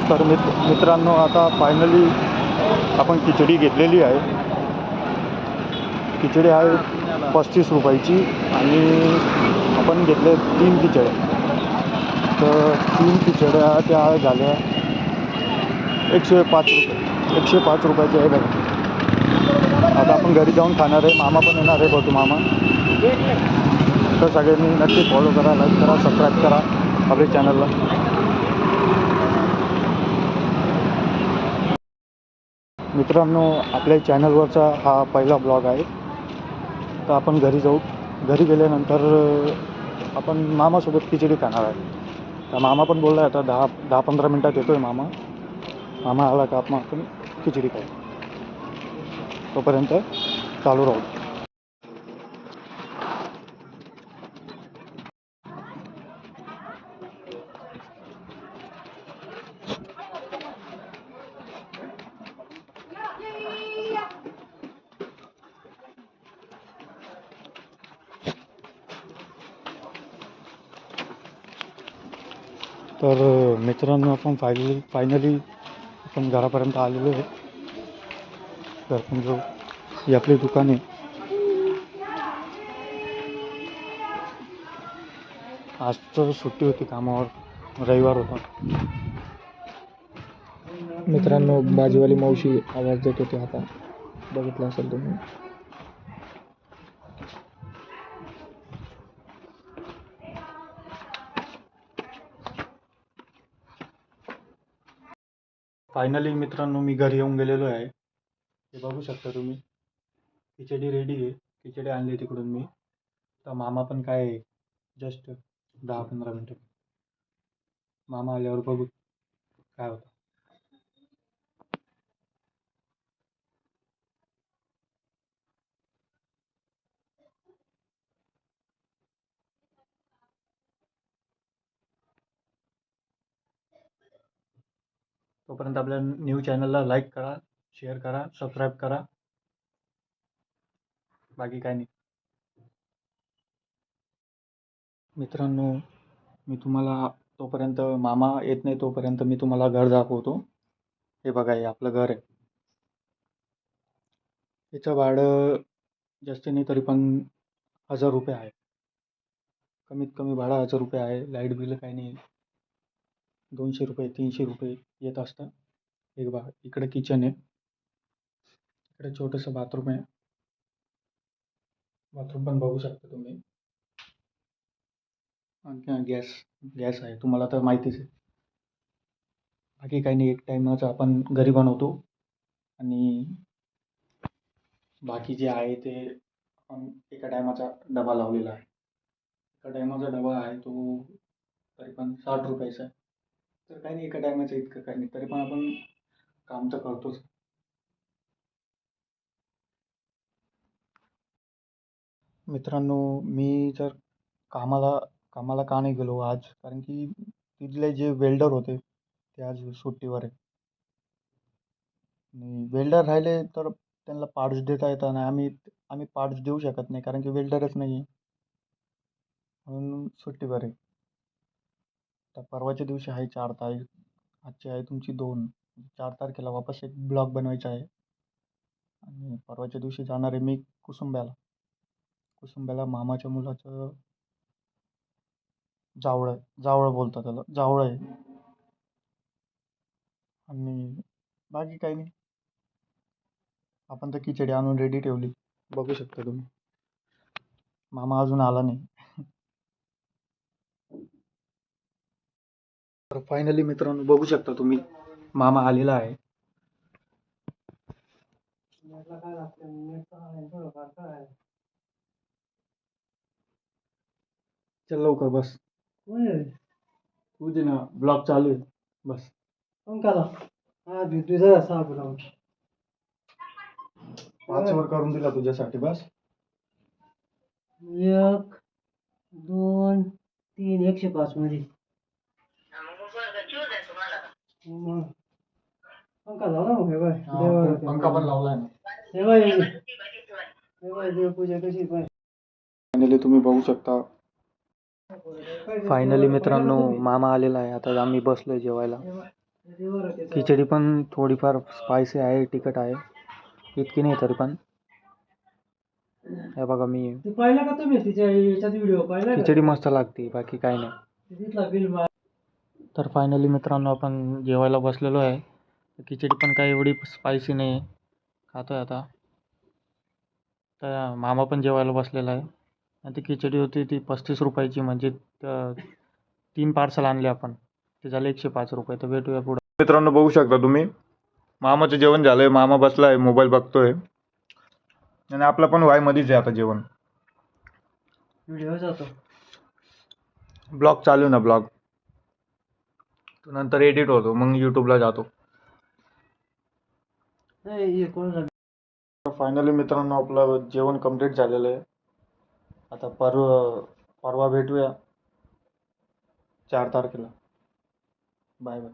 तर मित्रांनो, आता फायनली आपण खिचडी घेतलेली आहे. खिचडी आहे 35 रुपयाची आणि आपण घेतले 3 खिचड्या. तर 3 खिचड्या त्या झाल्या 105 रुपये. 105 रुपयाचे आहे बघा. आता आपण घरी जाऊन खाणार आहे. मामा पण येणार आहे, बघू मामा. तर सगळ्यांनी नक्की फॉलो करा, लाईक करा, सबस्क्राईब करा आपल्या चॅनलला. मित्रांनो, आपल्या चॅनलवरचा हा पहिला ब्लॉग आहे. तर आपण घरी जाऊ. घरी गेल्यानंतर आपण मामासोबत खिचडी खाणार आहे. तर मामा पण बोलला आहे आता 10-15 मिनटात येतो आहे मामा. मामा आला का आपण खिचडी खाऊ. तोपर्यंत चालू राहू. तर मित्रांनो, आपण फायनली आपण घरापर्यंत आलेलो आहे. घरपर्यंत जाऊ. ही आपली दुकान आहे. आज तर सुट्टी होती कामावर, रविवार होता. मित्रांनो, भाजीवाली मावशी आवाज देत होती, आता बघितलं असेल तुम्ही. फायनली मित्रांनो, मी घरी येऊन गेलेलो आहे. हे बघू शकता तुम्ही. खिचडी रेडी आहे. खिचडी आणली तिकडून मी. तर मामा पण काय जस्ट 10-15 मिनटं. मामा आल्यावर बघू काय होतं. तोपर्यंत आपल्या न्यू चॅनलला लाईक करा, शेअर करा, सबस्क्राईब करा. बाकी काय नाही. मित्रांनो, मी तुम्हाला तोपर्यंत मामा येत नाही तोपर्यंत मी तुम्हाला घर दाखवतो. हे बघा, हे आपलं घर आहे. याचं भाडं जास्त नाही तरी पण 1000 रुपये आहे. कमीत कमी भाडं 1000 रुपये आहे. लाईट बिल काही नाही, 200 रुपये 300 रुपये येत असतं. एक बघा, इकडे किचन आहे. इकडे छोटंसं बाथरूम आहे. बाथरूम पण बघू शकता तुम्ही. आणखी गॅस आहे, तुम्हाला तर माहितीच आहे. बाकी काही नाही. एक टाईमाचं आपण घरी बनवतो आणि बाकी जे आहे ते एका टायमाचा डबा लावलेला आहे. एका टायमाचा डबा आहे तो तरी पण 60 रुपयाचा आहे. तर काही नाही, एका टायमाचं इतकं काही नाही, तरी पण आपण काम तर करतोच. मित्रांनो, मी तर कामाला का नाही गेलो आज, कारण की तिथले जे वेल्डर होते ते आज सुट्टीवर आहे. आणि वेल्डर राहिले तर त्यांना पार्ट्स देता येतात नाही. आम्ही पार्ट्स देऊ शकत नाही कारण की वेल्डरच नाही आहे, म्हणून सुट्टीवर आहे. तर परवाच्या दिवशी आहे 4 तारीख. आजची आहे तुमची 2. 4 तारखेला वापस एक ब्लॉग बनवायचा आहे. आणि परवाच्या दिवशी जाणार आहे मी कुसुंब्याला मामाच्या मुलाचं जावळं बोलतात त्याला, जावळं आहे. आणि बाकी काही नाही. आपण तर खिचडी आणून रेडी ठेवली, बघू शकता तुम्ही. मामा अजून आला नाही. तर फायनली मित्रांनो, बघू शकता तुम्ही, मामा आलेला आहे. चल लवकर बस. तुझे ना ब्लॉग चालू आहे, बस. पाचवर करून दिला तुझ्यासाठी, बस. 1 2 3 105 मध्ये मग पंखा लावला मग. हे बाय पंखा पण लावलाय ना. हे बाय देवपूजा कशी पाय. फायनली तुम्ही बघू शकता. फायनली मित्रांनो, मामा आलेला आहे. आता आम्ही बसलोय जेवायला. खिचडी पण थोडीफार स्पायसी आहे, तिखट आहे, इतकी नाही तरी पण. हे बघा मी ते पाहिला का तुम्ही तिच्या याच्यात व्हिडिओ पाहिला का? खिचडी मस्त लागते, बाकी काही नाही. तिथला बिल तर फायनली मित्रांनो आपण जेवायला बसलेलो आहे. खिचडी पण काही एवढी स्पायसी नाही आहे, खातोय आता. तर मामा पण जेवायला बसलेला आहे आणि ती खिचडी होती ती 35 रुपयाची, म्हणजे 3 पार्सल आणले आपण, ते झाले 105 रुपये. तर भेटूया पुढे. मित्रांनो बघू शकता तुम्ही, मामाचं जेवण झालंय, मामा बसलाय मोबाईल बघतोय आणि आपलं पण वायमध्येच आहे आता जेवण. व्हिडिओ जातो. ब्लॉग चालू आहे ना, ब्लॉग तो नंतर एडिट होतो, मग यूट्यूबला जातो. नाही हे कोण झालं? फायनली मित्रांनो आपलं जेवण कंप्लीट झालेलं आहे. आता परवा भेटूया 4 तारखेला. Bye bye.